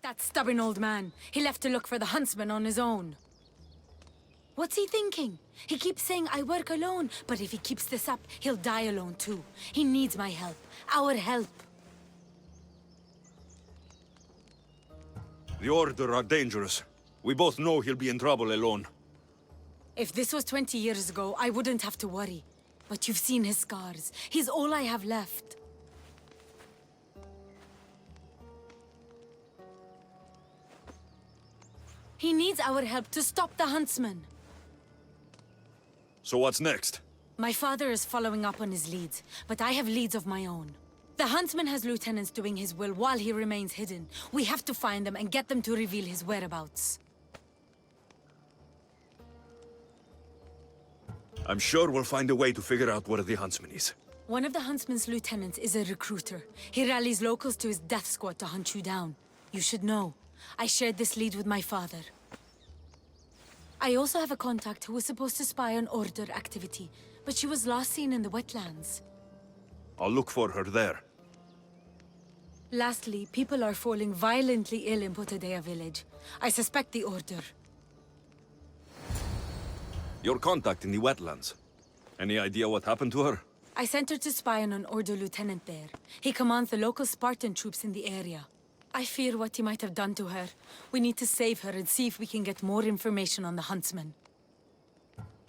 That stubborn old man. He left to look for the huntsman on his own. What's he thinking? He keeps saying I work alone, but if he keeps this up, he'll die alone too. He needs my help. Our help. The Order are dangerous. We both know he'll be in trouble alone. If this was 20 years ago, I wouldn't have to worry. But you've seen his scars. He's all I have left. He needs our help to stop the huntsman. So what's next? My father is following up on his leads, but I have leads of my own. The huntsman has lieutenants doing his will while he remains hidden. We have to find them and get them to reveal his whereabouts. I'm sure we'll find a way to figure out where the huntsman is. One of the huntsman's lieutenants is a recruiter. He rallies locals to his death squad to hunt you down. You should know. I shared this lead with my father. I also have a contact who was supposed to spy on Order activity, but she was last seen in the wetlands. I'll look for her there. Lastly, people are falling violently ill in Potadea village. I suspect the Order. Your contact in the wetlands. Any idea what happened to her? I sent her to spy on an Order lieutenant there. He commands the local Spartan troops in the area. I fear what he might have done to her. We need to save her and see if we can get more information on the huntsman.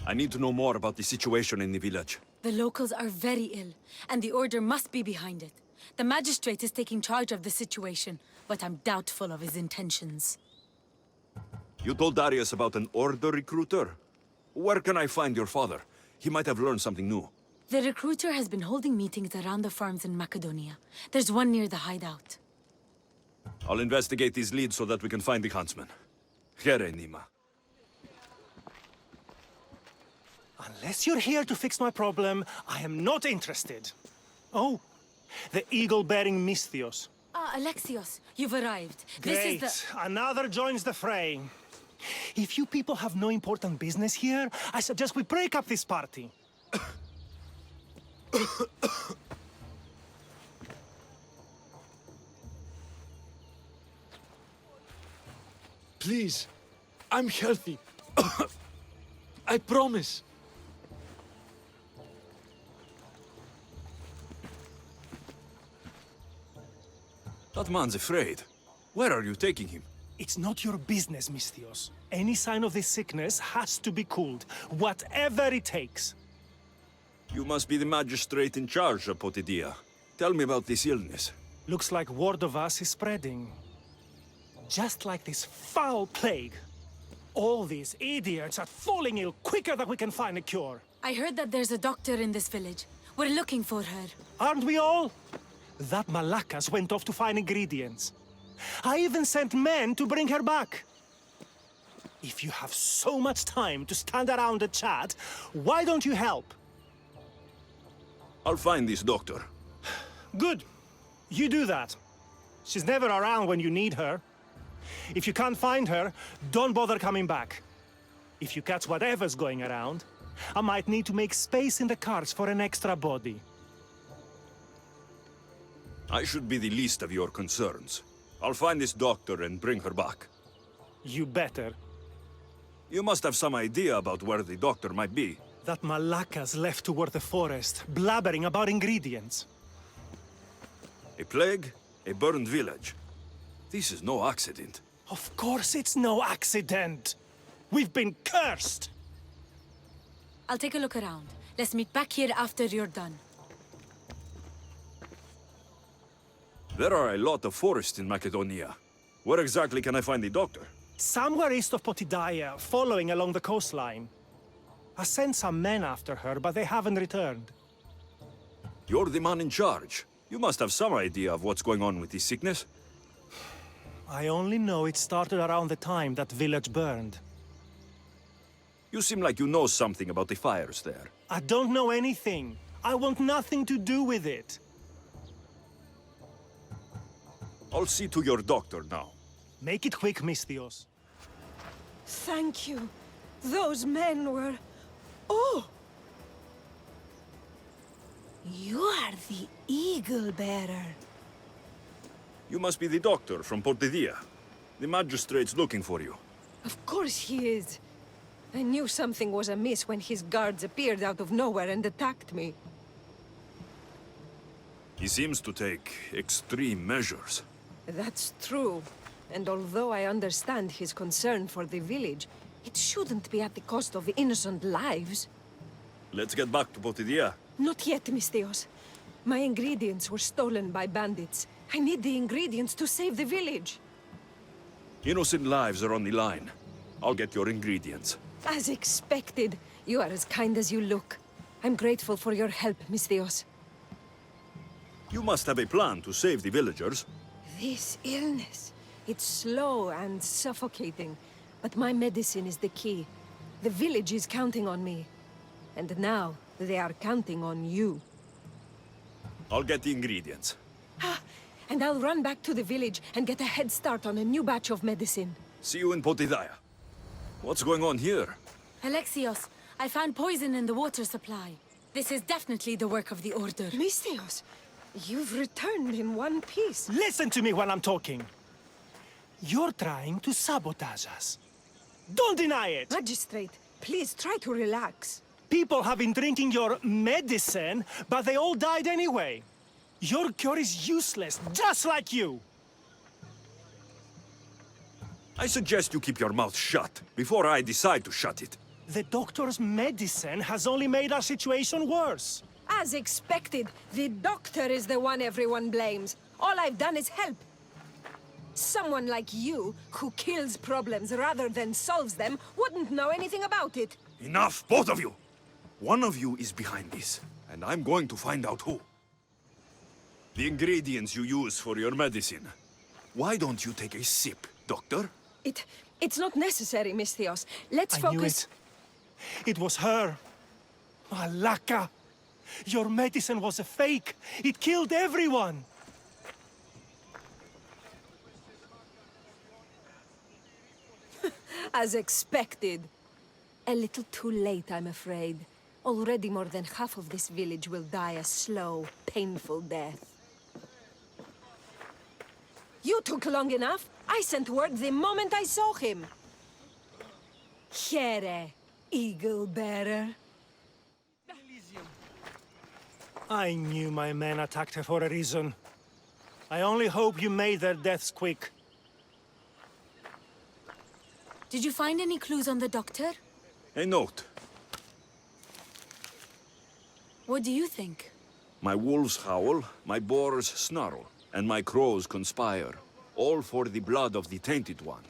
I need to know more about the situation in the village. The locals are very ill, and the Order must be behind it. The magistrate is taking charge of the situation, but I'm doubtful of his intentions. You told Darius about an Order recruiter? Where can I find your father? He might have learned something new. The recruiter has been holding meetings around the farms in Macedonia. There's one near the hideout. I'll investigate these leads so that we can find the huntsman. Here, Nima. Unless you're here to fix my problem, I am not interested. Oh, the eagle-bearing Misthios. Ah, Alexios, you've arrived. Great. This is Another joins the fray. If you people have no important business here, I suggest we break up this party. Please, I'm healthy. I promise. That man's afraid. Where are you taking him? It's not your business, Misthios. Any sign of this sickness has to be cooled, whatever it takes. You must be the magistrate in charge of Potidea. Tell me about this illness. Looks like word of us is spreading. Just like this foul plague. All these idiots are falling ill quicker than we can find a cure. I heard that there's a doctor in this village. We're looking for her. Aren't we all? That Malakas went off to find ingredients. I even sent men to bring her back. If you have so much time to stand around and chat, why don't you help? I'll find this doctor. Good. You do that. She's never around when you need her. If you can't find her, don't bother coming back. If you catch whatever's going around, I might need to make space in the carts for an extra body. I should be the least of your concerns. I'll find this doctor and bring her back. You better. You must have some idea about where the doctor might be. That Malakas left toward the forest, blabbering about ingredients. A plague, a burned village. This is no accident. Of course it's no accident. We've been cursed. I'll take a look around. Let's meet back here after you're done. There are a lot of forests in Macedonia. Where exactly can I find the doctor? Somewhere east of Potidaya, following along the coastline. I sent some men after her, but they haven't returned. You're the man in charge. You must have some idea of what's going on with this sickness. I only know it started around the time that village burned. You seem like you know something about the fires there. I don't know anything. I want nothing to do with it. I'll see to your doctor now. Make it quick, Misthios. Thank you. Those men were... Oh! You are the eagle bearer. You must be the doctor from Potidea. The magistrate's looking for you. Of course he is. I knew something was amiss when his guards appeared out of nowhere and attacked me. He seems to take extreme measures. That's true. And although I understand his concern for the village, it shouldn't be at the cost of innocent lives. Let's get back to Potidia. Not yet, Misthios. My ingredients were stolen by bandits. I need the ingredients to save the village. Innocent lives are on the line. I'll get your ingredients. As expected. You are as kind as you look. I'm grateful for your help, Misthios. You must have a plan to save the villagers. This illness. It's slow and suffocating. But my medicine is the key. The village is counting on me. And now, they are counting on you. I'll get the ingredients. And I'll run back to the village and get a head start on a new batch of medicine. See you in Potidaya. What's going on here? Alexios, I found poison in the water supply. This is definitely the work of the Order. Misthios, you've returned in one piece. Listen to me when I'm talking. You're trying to sabotage us. Don't deny it! Magistrate, please try to relax. People have been drinking your medicine, but they all died anyway. Your cure is useless, just like you. I suggest you keep your mouth shut before I decide to shut it. The doctor's medicine has only made our situation worse. As expected, the doctor is the one everyone blames. All I've done is help. Someone like you, who kills problems rather than solves them, wouldn't know anything about it. Enough, both of you! One of you is behind this, and I'm going to find out who. The ingredients you use for your medicine. Why don't you take a sip, Doctor? It's not necessary, Misthios. Let's focus. I knew it. It was her. Malaka! Your medicine was a fake. It killed everyone. As expected. A little too late, I'm afraid. Already more than half of this village will die a slow, painful death. You took long enough. I sent word the moment I saw him. Here, eagle bearer. I knew my men attacked her for a reason. I only hope you made their deaths quick. Did you find any clues on the doctor? A note. What do you think? My wolves howl, my boars snarl, and my crows conspire. All for the blood of the Tainted One.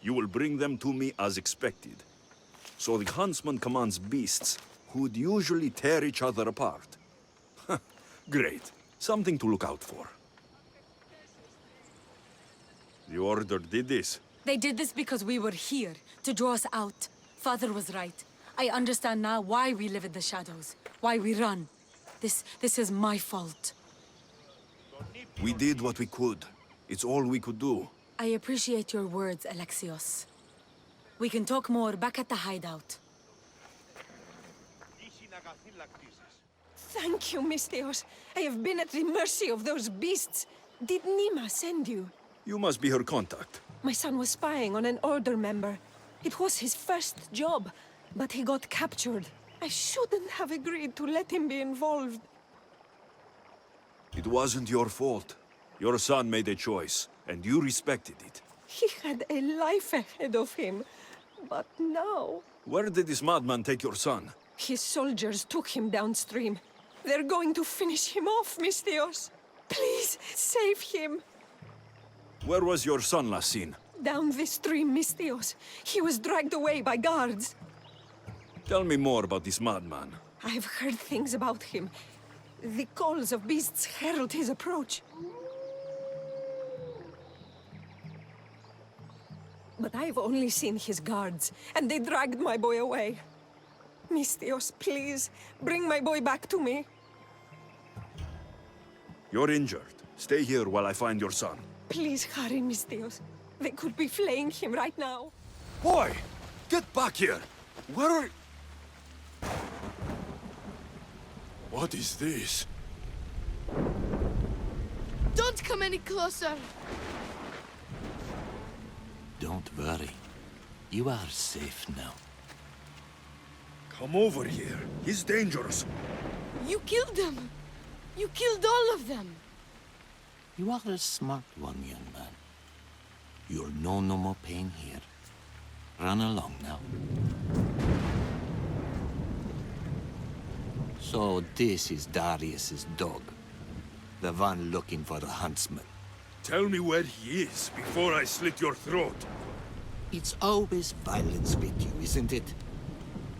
You will bring them to me as expected. So the huntsman commands beasts, who would usually tear each other apart. Great. Something to look out for. The Order did this. They did this because we were here, to draw us out. Father was right. I understand now why we live in the shadows, why we run. This is my fault. We did what we could. It's all we could do. I appreciate your words, Alexios. We can talk more back at the hideout. Thank you, Misthios. I have been at the mercy of those beasts. Did Nima send you? You must be her contact. My son was spying on an Order member. It was his first job, but he got captured. I shouldn't have agreed to let him be involved. It wasn't your fault. Your son made a choice, and you respected it. He had a life ahead of him, but now... Where did this madman take your son? His soldiers took him downstream. They're going to finish him off, Misthios. Please, save him. Where was your son last seen? Down the stream, Misthios. He was dragged away by guards. Tell me more about this madman. I've heard things about him. The calls of beasts herald his approach. But I've only seen his guards, and they dragged my boy away. Misthios, please, bring my boy back to me. You're injured. Stay here while I find your son. Please hurry, Misthios. They could be flaying him right now. Boy! Get back here! Where are... What is this? Don't come any closer! Don't worry. You are safe now. Come over here. He's dangerous. You killed them! You killed all of them! You are a smart one, young man. You'll know no more pain here. Run along now. So this is Darius's dog. The one looking for the huntsman. Tell me where he is before I slit your throat. It's always violence with you, isn't it?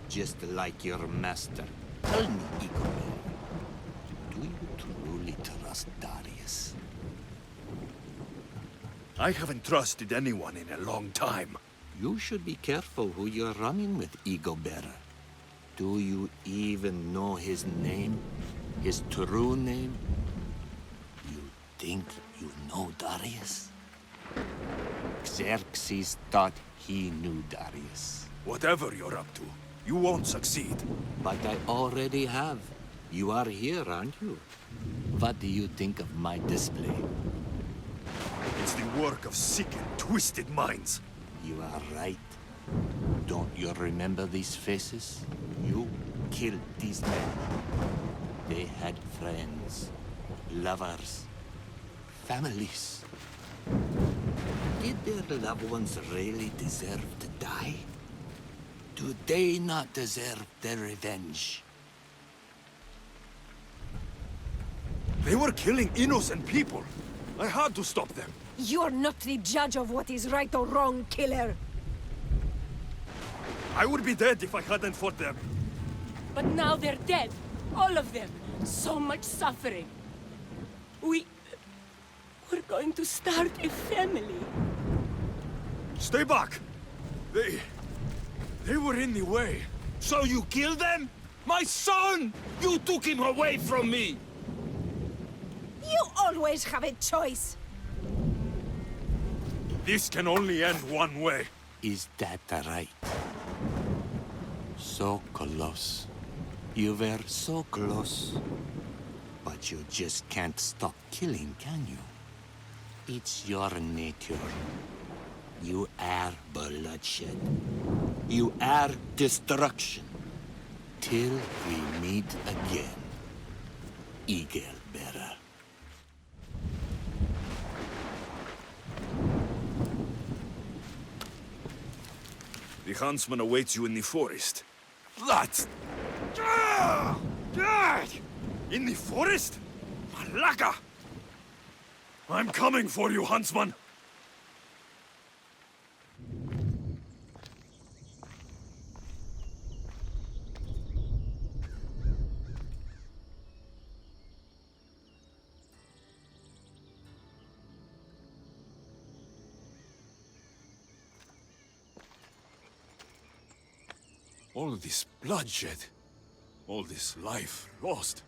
Just like your master. Tell me, Igor, do you truly trust Darius? I haven't trusted anyone in a long time. You should be careful who you're running with, Ego-bearer. Do you even know his name? His true name? You think you know Darius? Xerxes thought he knew Darius. Whatever you're up to, you won't succeed. But I already have. You are here, aren't you? What do you think of my display? It's the work of sick and twisted minds. You are right. Don't you remember these faces? You killed these men. They had friends, lovers, families. Did their loved ones really deserve to die? Do they not deserve their revenge? They were killing innocent people. I had to stop them. You're not the judge of what is right or wrong, killer. I would be dead if I hadn't fought them. But now they're dead. All of them. So much suffering. We're going to start a family. Stay back! They were in the way. So you killed them? My son! You took him away from me! You always have a choice. This can only end one way. Is that right? So close. You were so close. But you just can't stop killing, can you? It's your nature. You are bloodshed. You are destruction. Till we meet again, Eagle-bearer. The huntsman awaits you in the forest. That's... In the forest? Malaka! I'm coming for you, huntsman! All this bloodshed, all this life lost.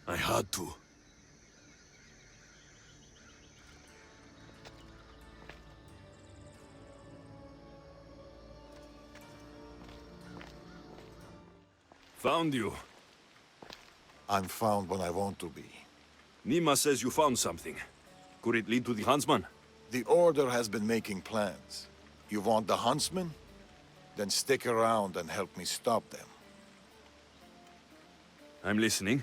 I had to. Found you. I'm found when I want to be. Nima says you found something. Could it lead to the huntsman? The Order has been making plans. You want the huntsman? Then stick around and help me stop them. I'm listening.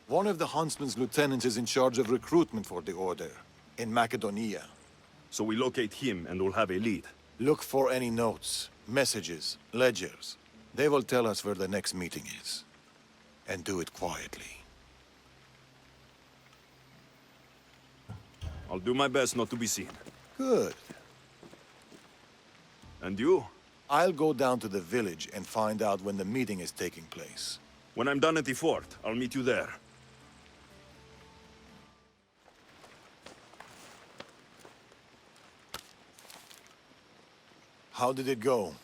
One of the huntsman's lieutenants is in charge of recruitment for the Order, in Macedonia. So we locate him and we'll have a lead. Look for any notes, messages, ledgers. They will tell us where the next meeting is. And do it quietly. I'll do my best not to be seen. Good. And you? I'll go down to the village and find out when the meeting is taking place. When I'm done at the fort, I'll meet you there. How did it go?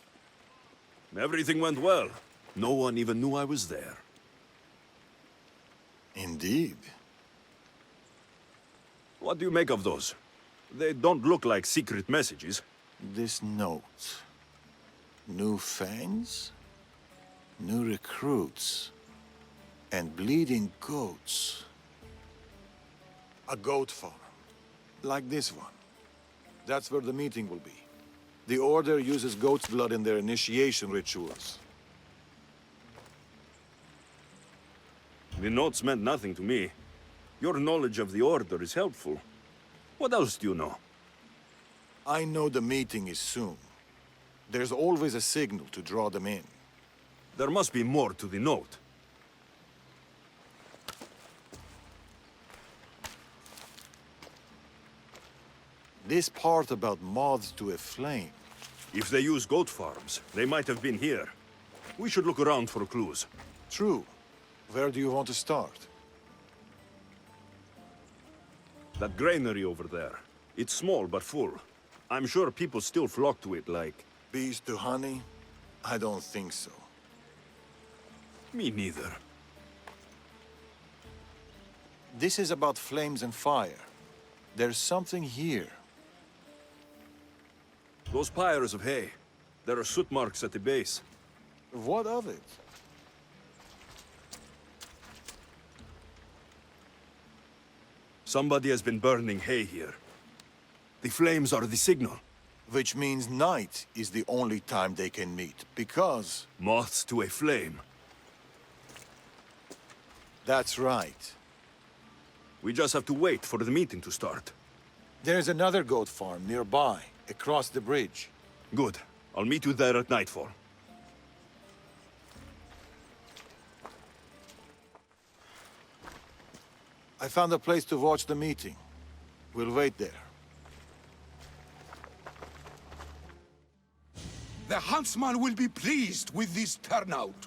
Everything went well. No one even knew I was there. Indeed. What do you make of those? They don't look like secret messages. This note. New fangs? New recruits. And bleeding goats. A goat farm. Like this one. That's where the meeting will be. The Order uses goat's blood in their initiation rituals. The notes meant nothing to me. Your knowledge of the Order is helpful. What else do you know? I know the meeting is soon. There's always a signal to draw them in. There must be more to the note. This part about moths to a flame. If they use goat farms, they might have been here. We should look around for clues. True. Where do you want to start? That granary over there. It's small but full. I'm sure people still flock to it like... Bees to honey? I don't think so. Me neither. This is about flames and fire. There's something here. Those pyres of hay. There are soot marks at the base. What of it? Somebody has been burning hay here. The flames are the signal. Which means night is the only time they can meet, because... Moths to a flame. That's right. We just have to wait for the meeting to start. There's another goat farm nearby, across the bridge. Good. I'll meet you there at nightfall. I found a place to watch the meeting. We'll wait there. The huntsman will be pleased with this turnout.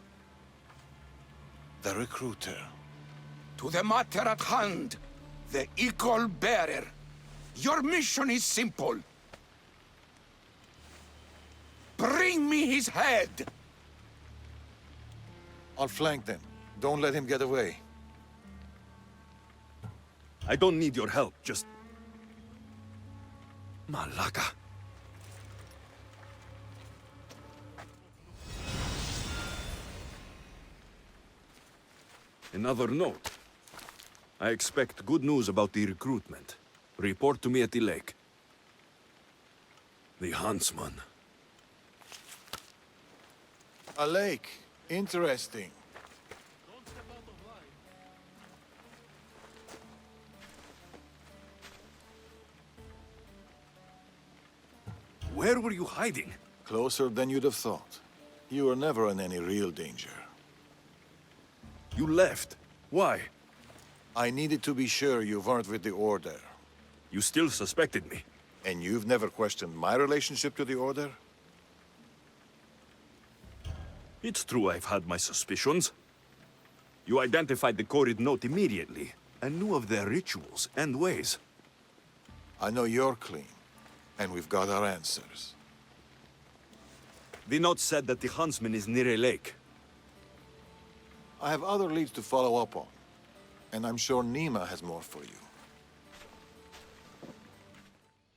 The recruiter. To the matter at hand, the eagle bearer. Your mission is simple. Bring me his head! I'll flank them. Don't let him get away. I don't need your help, just... Malaka. Another note. I expect good news about the recruitment. Report to me at the lake. The huntsman. A lake. Interesting. Where were you hiding? Closer than you'd have thought. You were never in any real danger. You left. Why? I needed to be sure you weren't with the Order. You still suspected me. And you've never questioned my relationship to the Order? It's true I've had my suspicions. You identified the coded note immediately, and knew of their rituals and ways. I know you're clean, and we've got our answers. The note said that the huntsman is near a lake. I have other leads to follow up on, and I'm sure Nima has more for you.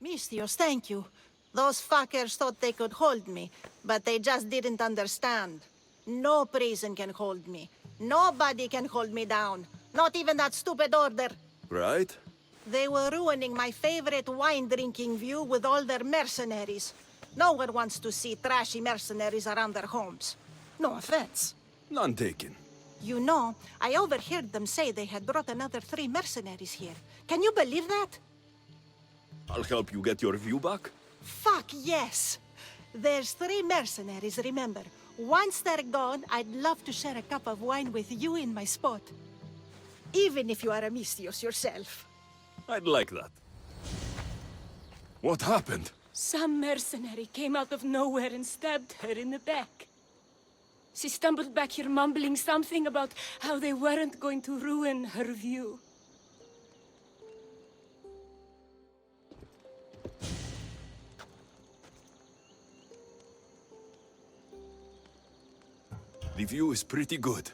Mistios, thank you. Those fuckers thought they could hold me, but they just didn't understand. No prison can hold me. Nobody can hold me down. Not even that stupid Order. Right? They were ruining my favorite wine-drinking view with all their mercenaries. No one wants to see trashy mercenaries around their homes. No offense. None taken. You know, I overheard them say they had brought another 3 mercenaries here. Can you believe that? I'll help you get your view back. Fuck yes! There's 3 mercenaries, remember. Once they're gone, I'd love to share a cup of wine with you in my spot. Even if you are a Mistios yourself. I'd like that. What happened? Some mercenary came out of nowhere and stabbed her in the back. She stumbled back here mumbling something about how they weren't going to ruin her view. The view is pretty good.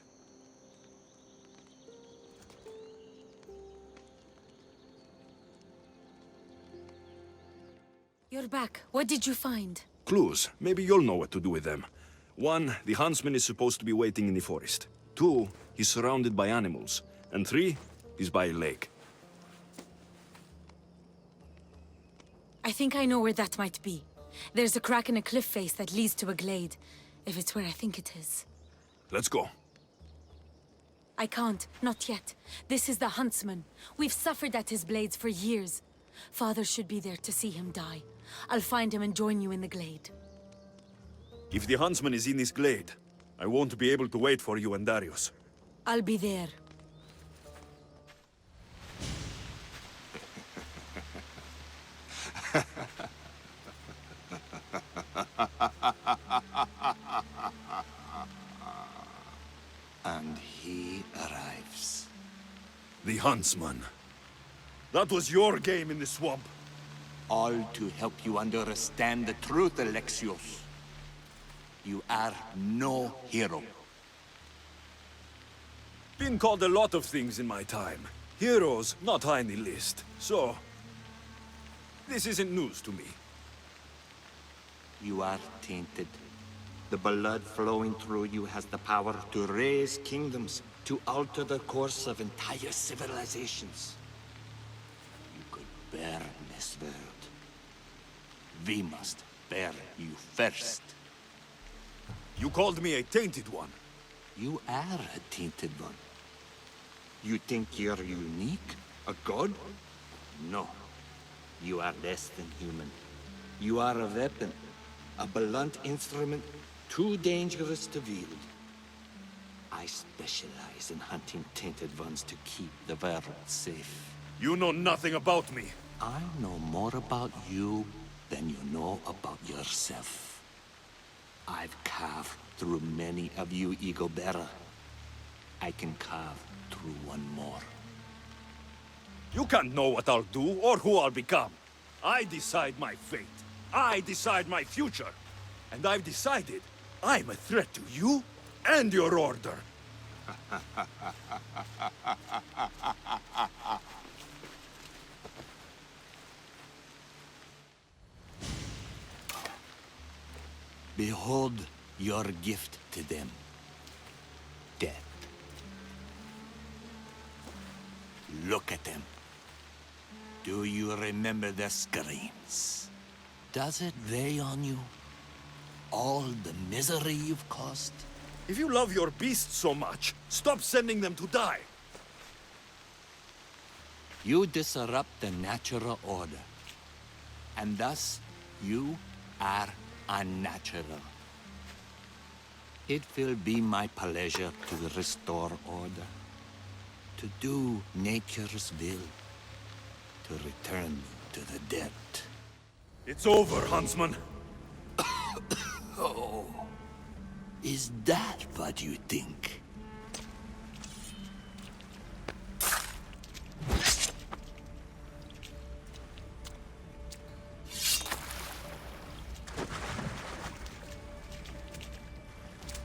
You're back. What did you find? Clues. Maybe you'll know what to do with them. 1, the huntsman is supposed to be waiting in the forest. 2, he's surrounded by animals. And 3, he's by a lake. I think I know where that might be. There's a crack in a cliff face that leads to a glade, if it's where I think it is. Let's go. I can't, not yet. This is the huntsman. We've suffered at his blades for years. Father should be there to see him die. I'll find him and join you in the glade. If the huntsman is in this glade, I won't be able to wait for you and Darius. I'll be there. And he arrives. The huntsman. That was your game in the swamp. All to help you understand the truth, Alexios. You are no hero. Been called a lot of things in my time. Heroes, not high in the list. So, this isn't news to me. You are tainted. The blood flowing through you has the power to raise kingdoms, to alter the course of entire civilizations. You could burn this world. We must burn you first. You called me a tainted one. You are a tainted one. You think you're unique? A god? No. You are less than human. You are a weapon. A blunt instrument too dangerous to wield. I specialize in hunting tainted ones to keep the world safe. You know nothing about me. I know more about you than you know about yourself. I've carved through many of you, Eagle-bearer. I can carve through one more. You can't know what I'll do or who I'll become. I decide my fate. I decide my future. And I've decided I'm a threat to you and your order. Behold your gift to them. Death. Look at them. Do you remember the screams? Does it weigh on you? All the misery you've caused? If you love your beasts so much, stop sending them to die. You disrupt the natural order. And thus, you are unnatural. It will be my pleasure to restore order. To do nature's will. To return to the dead. It's over, Huntsman. Oh, is that what you think?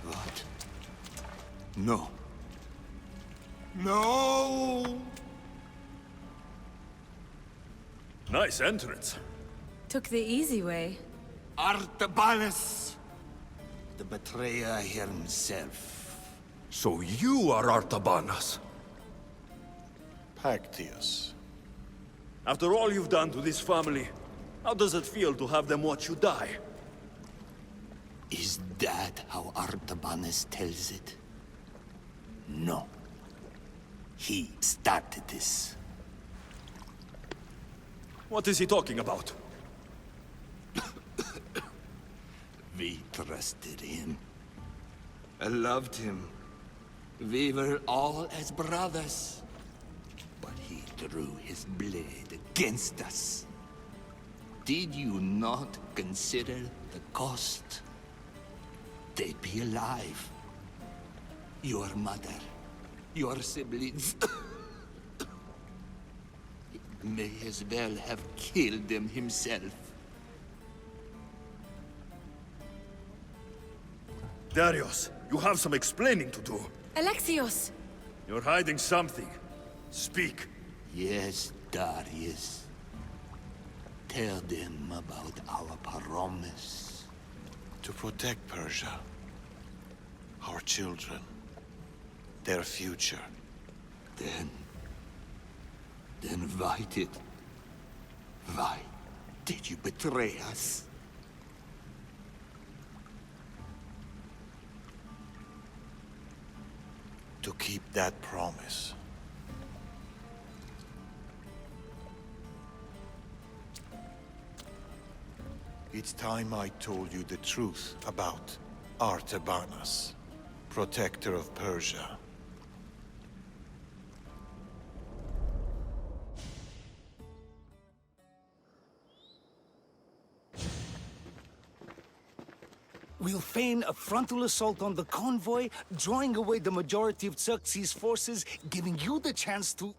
What? No. No! Nice entrance. Took the easy way. Artabanus! The betrayer himself. So you are Artabanas. Pactius. After all you've done to this family, how does it feel to have them watch you die? Is that how Artabanus tells it? No. He started this. What is he talking about? We trusted him. I loved him. We were all as brothers. But he drew his blade against us. Did you not consider the cost? They'd be alive. Your mother, your siblings. He may as well have killed them himself. Darius, you have some explaining to do. Alexios! You're hiding something. Speak. Yes, Darius. Tell them about our promise. To protect Persia. Our children. Their future. Then fight it. Why Did you betray us? To keep that promise. It's time I told you the truth about Artabanus, protector of Persia. We'll feign a frontal assault on the convoy, drawing away the majority of Xerxes' forces, giving you the chance to...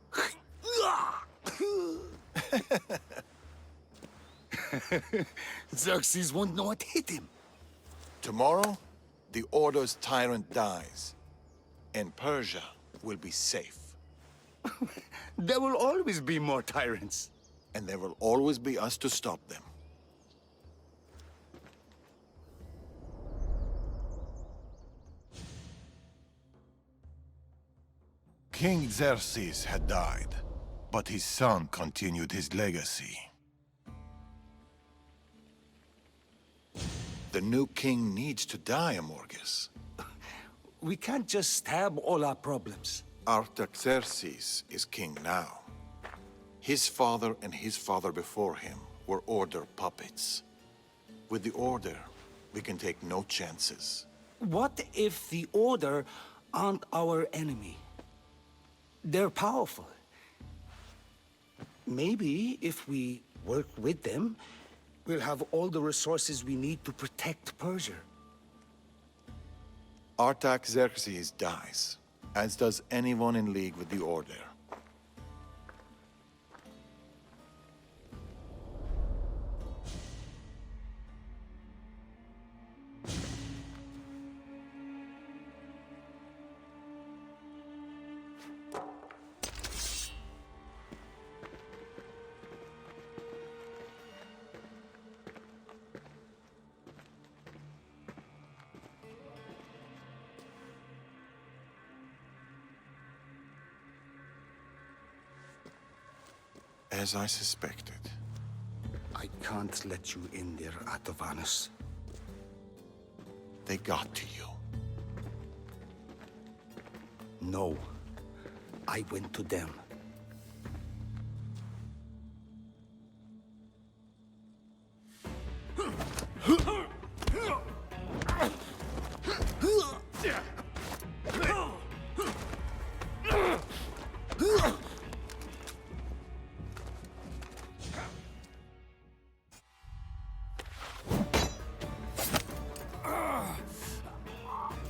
Xerxes won't know what hit him. Tomorrow, the Order's tyrant dies, and Persia will be safe. There will always be more tyrants. And there will always be us to stop them. King Xerxes had died, but his son continued his legacy. The new king needs to die, Amorges. We can't just stab all our problems. Artaxerxes is king now. His father and his father before him were Order puppets. With the Order, we can take no chances. What if the Order aren't our enemy? They're powerful. Maybe if we work with them, we'll have all the resources we need to protect Persia. Artaxerxes dies, as does anyone in league with the Order. As I suspected. I can't let you in there, Artabanus. They got to you. No. I went to them.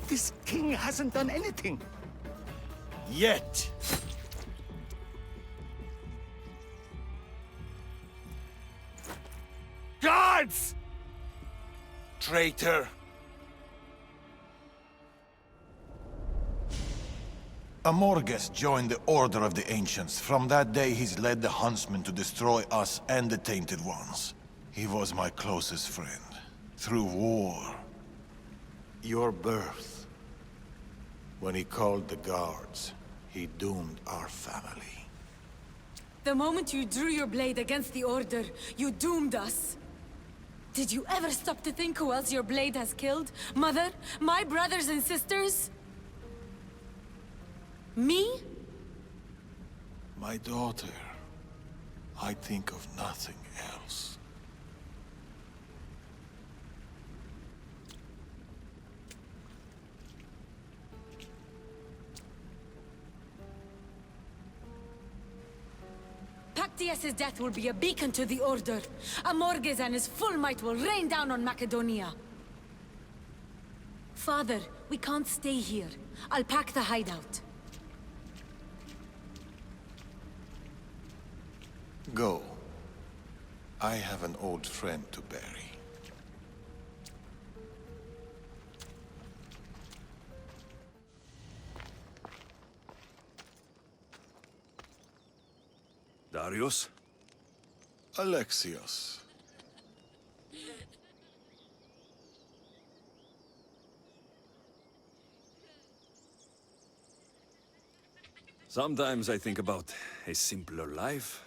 This king hasn't done anything. Yet! Guards! Traitor! Amorges joined the Order of the Ancients. From that day, he's led the Huntsmen to destroy us and the Tainted Ones. He was my closest friend. Through war. Your birth. When he called the guards, he doomed our family. The moment you drew your blade against the Order, you doomed us. Did you ever stop to think who else your blade has killed? Mother? My brothers and sisters? Me? My daughter. I think of nothing else. Pactius' death will be a beacon to the Order. Amorges and his full might will rain down on Macedonia. Father, we can't stay here. I'll pack the hideout. Go. I have an old friend to bury. Darius? Alexios. Sometimes I think about a simpler life.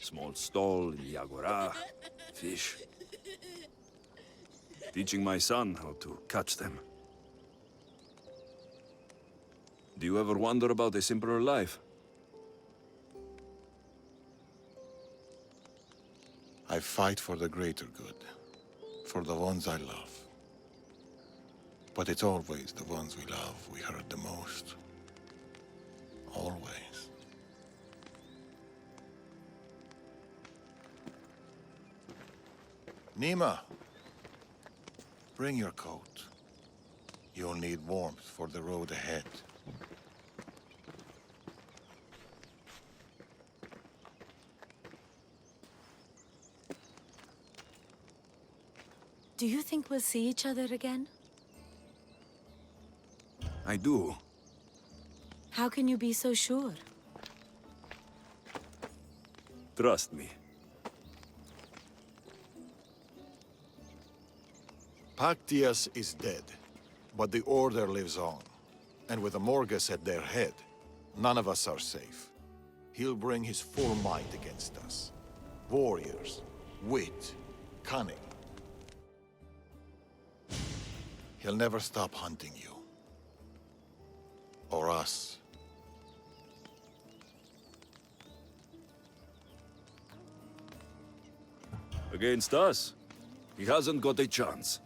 Small stall in the Agora. Fish. Teaching my son how to catch them. Do you ever wonder about a simpler life? I fight for the greater good. For the ones I love. But it's always the ones we love we hurt the most. Always. Nima, bring your coat. You'll need warmth for the road ahead. Do you think we'll see each other again? I do. How can you be so sure? Trust me. Pactius is dead, but the Order lives on. And with Amorges at their head, none of us are safe. He'll bring his full might against us. Warriors, wit, cunning. He'll never stop hunting you. Or us. Against us? He hasn't got a chance.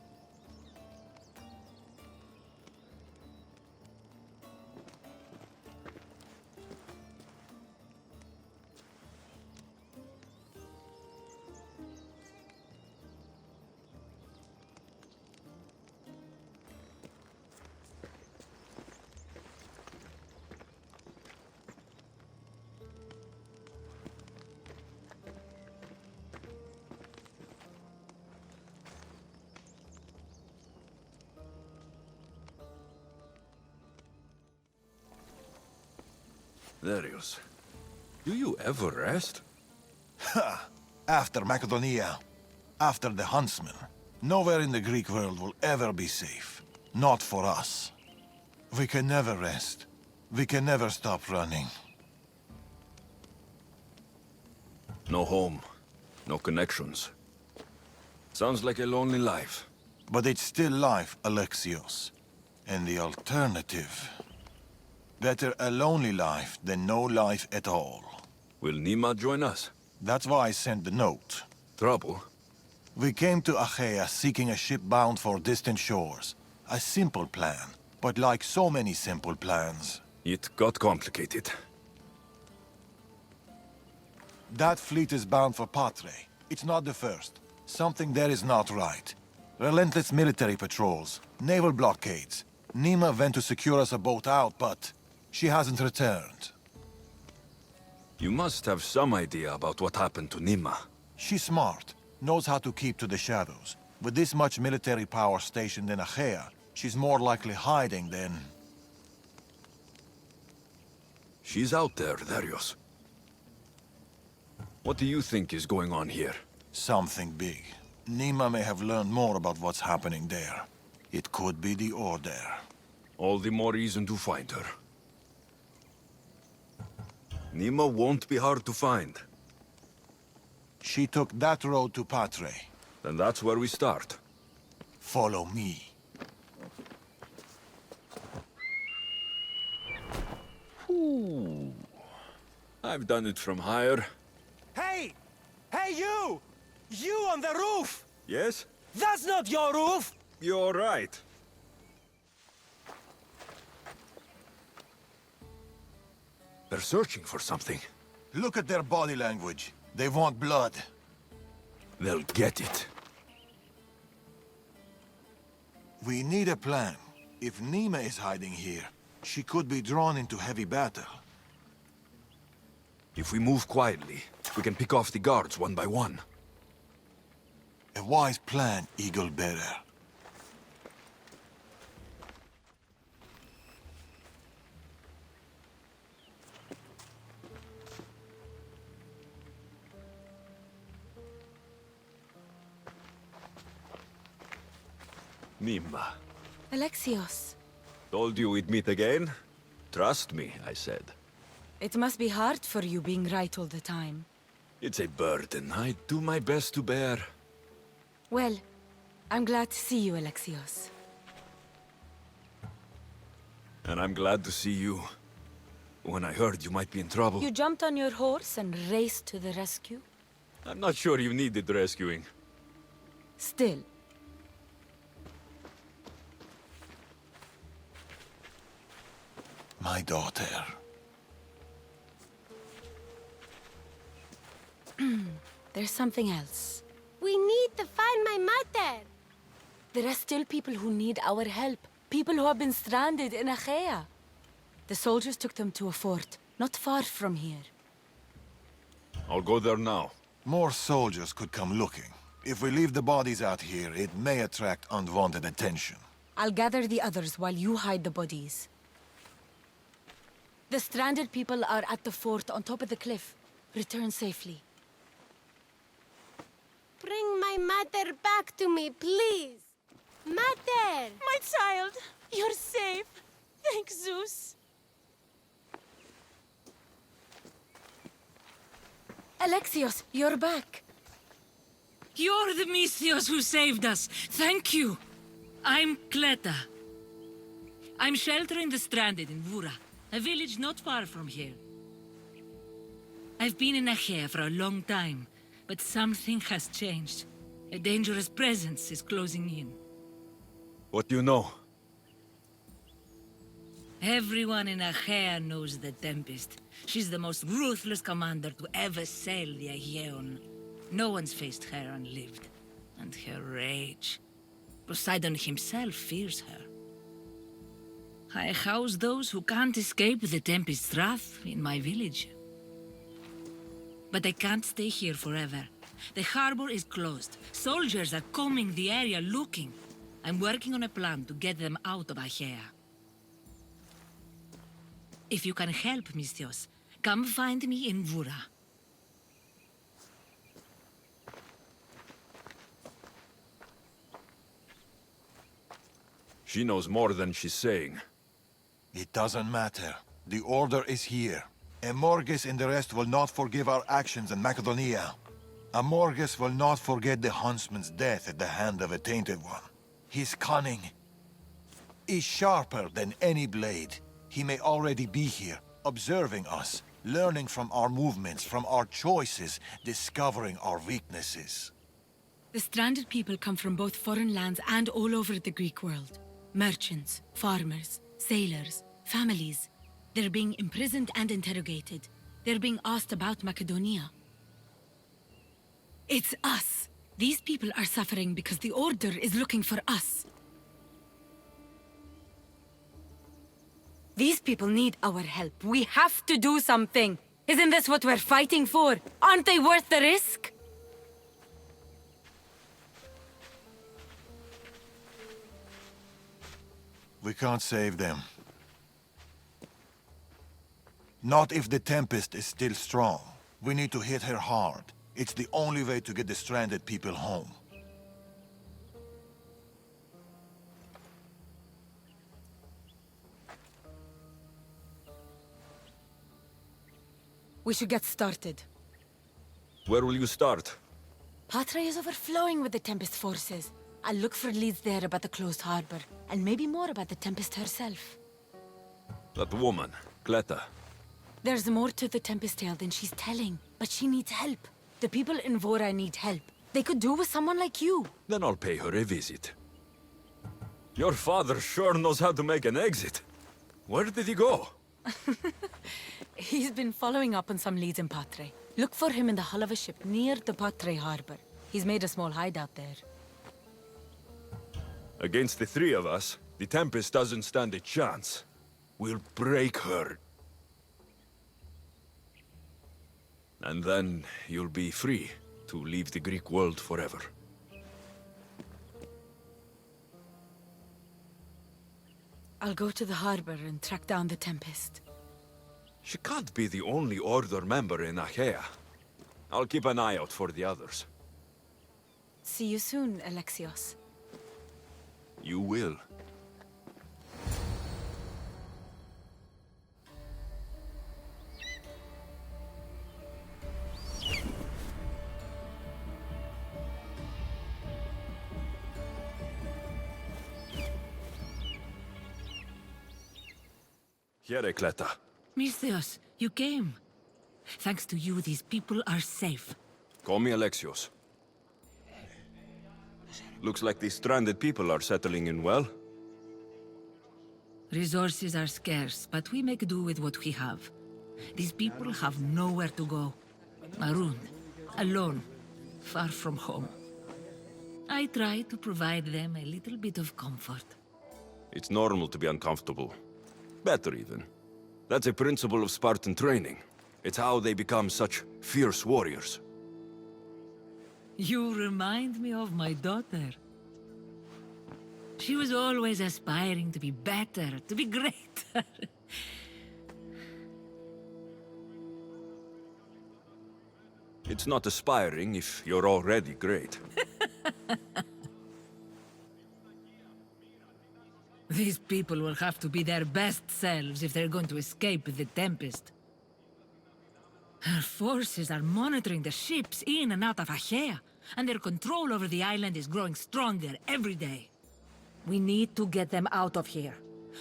Darius, do you ever rest? After Macedonia, after the Huntsman, nowhere in the Greek world will ever be safe. Not for us. We can never rest. We can never stop running. No home, no connections. Sounds like a lonely life. But it's still life, Alexios. And the alternative... Better a lonely life than no life at all. Will Nima join us? That's why I sent the note. Trouble? We came to Achaea seeking a ship bound for distant shores. A simple plan, but like so many simple plans... It got complicated. That fleet is bound for Patre. It's not the first. Something there is not right. Relentless military patrols, naval blockades. Nima went to secure us a boat out, but... she hasn't returned. You must have some idea about what happened to Nima. She's smart, knows how to keep to the shadows. With this much military power stationed in Achaea, she's more likely hiding than... She's out there, Darius. What do you think is going on here? Something big. Nima may have learned more about what's happening there. It could be the Order. All the more reason to find her. Nima won't be hard to find. She took that road to Patre. Then that's where we start. Follow me. Ooh. I've done it from higher. Hey! Hey, you! You on the roof! Yes? That's not your roof! You're right. They're searching for something. Look at their body language. They want blood. They'll get it. We need a plan. If Nima is hiding here, she could be drawn into heavy battle. If we move quietly, we can pick off the guards one by one. A wise plan, Eagle Bearer. Nima. Alexios, Told you we'd meet again? Trust me, I said. it must be hard for you being right all the time. It's a burden I do my best to bear. Well, I'm glad to see you, Alexios. And I'm glad to see you. When I heard you might be in trouble, You jumped on your horse and raced to the rescue? I'm not sure you needed rescuing. Still. My daughter. There's something else. We need to find my mother. There are still people who need our help. People who have been stranded in Achaea. The soldiers took them to a fort, not far from here. I'll go there now. More soldiers could come looking. If we leave the bodies out here, it may attract unwanted attention. I'll gather the others while you hide the bodies. The stranded people are at the fort on top of the cliff. Return safely. Bring my mother back to me, please. Mother! My child, you're safe. Thank Zeus. Alexios, you're back. You're the Misthios who saved us. Thank you. I'm Kleta. I'm sheltering the stranded in Vura, a village not far from here. I've been in Achaea for a long time, but something has changed. A dangerous presence is closing in. What do you know? Everyone in Achaea knows the Tempest. She's the most ruthless commander to ever sail the Aegean. No one's faced her unlived. And her rage. Poseidon himself fears her. I house those who can't escape the Tempest's wrath in my village. But I can't stay here forever. The harbor is closed. Soldiers are combing the area looking. I'm working on a plan to get them out of Achaea. If you can help, Misthios, come find me in Vura. She knows more than she's saying. It doesn't matter. The order is here. Amorges and the rest will not forgive our actions in Macedonia. Amorges will not forget the huntsman's death at the hand of a tainted one. His cunning is sharper than any blade. He may already be here, observing us, learning from our movements, from our choices, discovering our weaknesses. The stranded people come from both foreign lands and all over the Greek world. Merchants, farmers, sailors, families. They're being imprisoned and interrogated. They're being asked about Macedonia. It's us. These people are suffering because the Order is looking for us. These people need our help. We have to do something. Isn't this what we're fighting for? Aren't they worth the risk? We can't save them. Not if the Tempest is still strong. We need to hit her hard. It's the only way to get the stranded people home. We should get started. Where will you start? Patra is overflowing with the Tempest forces. I'll look for leads there about the closed harbor, and maybe more about the Tempest herself. That woman, Kleta. There's more to the Tempest tale than she's telling, but she needs help. The people in Vora need help. They could do with someone like you. Then I'll pay her a visit. Your father sure knows how to make an exit. Where did he go? He's been following up on some leads in Patre. Look for him in the hull of a ship near the Patre harbor. He's made a small hideout there. Against the three of us, the Tempest doesn't stand a chance. We'll break her. And then you'll be free to leave the Greek world forever. I'll go to the harbor and track down the Tempest. She can't be the only Order member in Achaea. I'll keep an eye out for the others. See you soon, Alexios. You will. Here, Cleta. Misthios, you came. Thanks to you, these people are safe. Call me Alexios. Looks like these stranded people are settling in well. Resources are scarce, but we make do with what we have. These people have nowhere to go. Marooned, alone, far from home. I try to provide them a little bit of comfort. It's normal to be uncomfortable. Better even. That's a principle of Spartan training. It's how they become such fierce warriors. You remind me of my daughter. She was always aspiring to be better, to be greater. It's not aspiring if you're already great. These people will have to be their best selves if they're going to escape the Tempest. Her forces are monitoring the ships in and out of Achaea, and their control over the island is growing stronger every day. We need to get them out of here.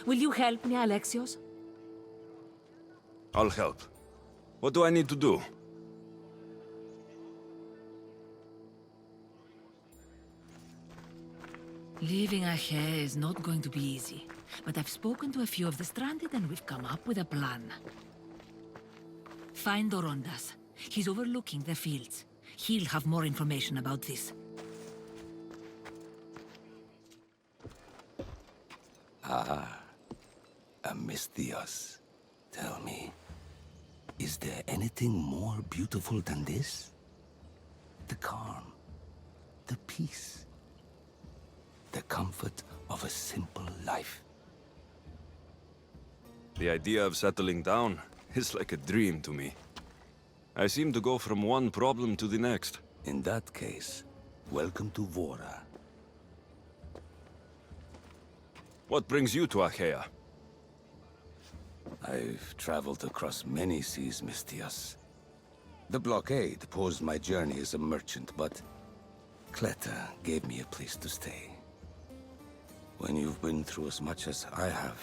Will you help me, Alexios? I'll help. What do I need to do? Leaving Achaea is not going to be easy, but I've spoken to a few of the stranded and we've come up with a plan. Find Dorondas. He's overlooking the fields. He'll have more information about this. Misthios, tell me, is there anything more beautiful than this? The calm, the peace, the comfort of a simple life. The idea of settling down is like a dream to me. I seem to go from one problem to the next. In that case, welcome to Vora. What brings you to Achaea? I've traveled across many seas, Misthios. The blockade posed my journey as a merchant, but Cleta gave me a place to stay. When you've been through as much as I have,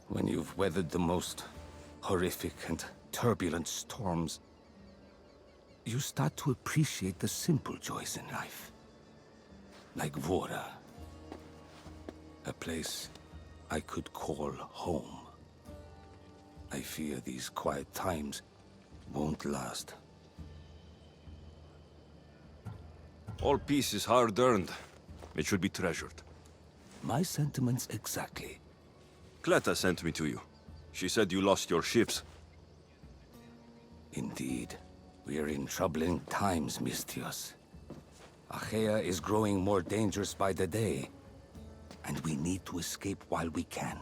when you've weathered the most horrific and turbulent storms, you start to appreciate the simple joys in life. Like Vora. A place I could call home. I fear these quiet times won't last. All peace is hard-earned. It should be treasured. My sentiments exactly. Cleta sent me to you. She said you lost your ships. Indeed. We are in troubling times, Misthios. Achaea is growing more dangerous by the day, and we need to escape while we can.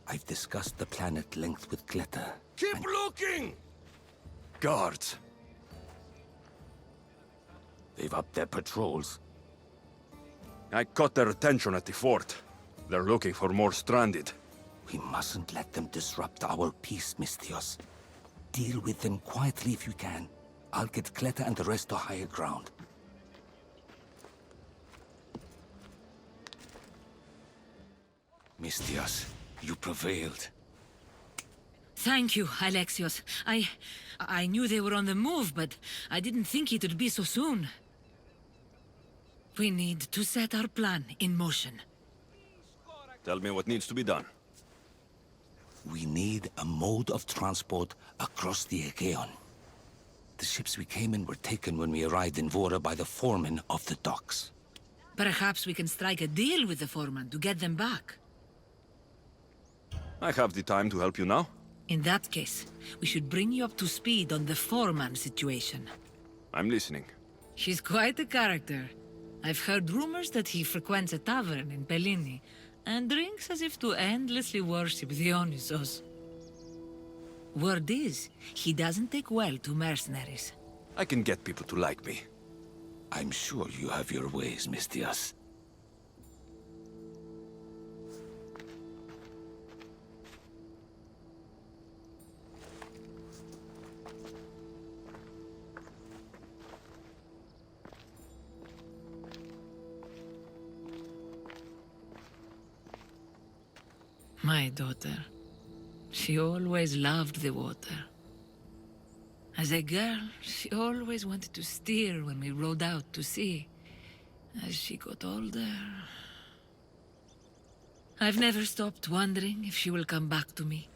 I've discussed the plan at length with Cleta. Keep looking! Guards! They've upped their patrols. I caught their attention at the fort. They're looking for more stranded. We mustn't let them disrupt our peace, Misthios. Deal with them quietly if you can. I'll get Cleta and the rest to higher ground. Misthios, you prevailed. Thank you, Alexios. I knew they were on the move, but I didn't think it would be so soon. We need to set our plan in motion. Tell me what needs to be done. We need a mode of transport across the Aegean. The ships we came in were taken when we arrived in Vora by the foreman of the docks. Perhaps we can strike a deal with the foreman to get them back. I have the time to help you now. In that case, we should bring you up to speed on the foreman situation. I'm listening. He's quite a character. I've heard rumors that he frequents a tavern in Pellini, and drinks as if to endlessly worship Dionysos. Word is, he doesn't take well to mercenaries. I can get people to like me. I'm sure you have your ways, Misthios. My daughter. She always loved the water. As a girl, she always wanted to steer when we rowed out to sea. As she got older... I've never stopped wondering if she will come back to me.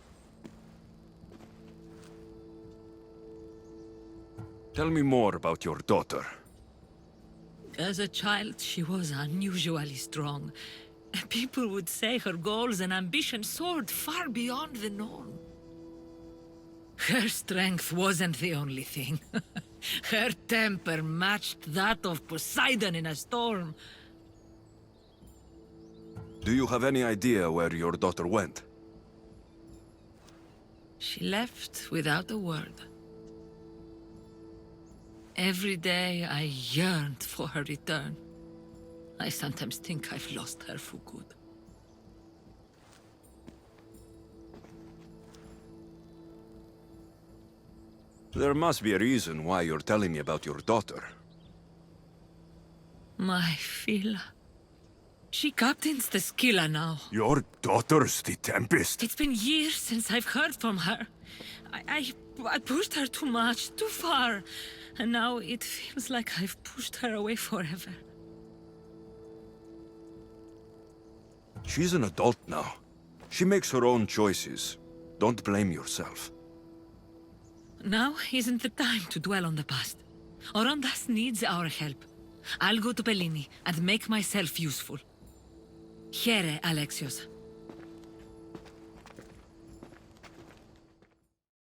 Tell me more about your daughter. As a child, she was unusually strong. People would say her goals and ambitions soared far beyond the norm. Her strength wasn't the only thing. Her temper matched that of Poseidon in a storm. Do you have any idea where your daughter went? She left without a word. Every day I yearned for her return. I sometimes think I've lost her for good. There must be a reason why you're telling me about your daughter. My Phila. She captains the Skilla now. Your daughter's the Tempest? It's been years since I've heard from her. I pushed her too much, too far. And now it feels like I've pushed her away forever. She's an adult now. She makes her own choices. Don't blame yourself. Now isn't the time to dwell on the past. Orondas needs our help. I'll go to Bellini and make myself useful. Here, Alexios.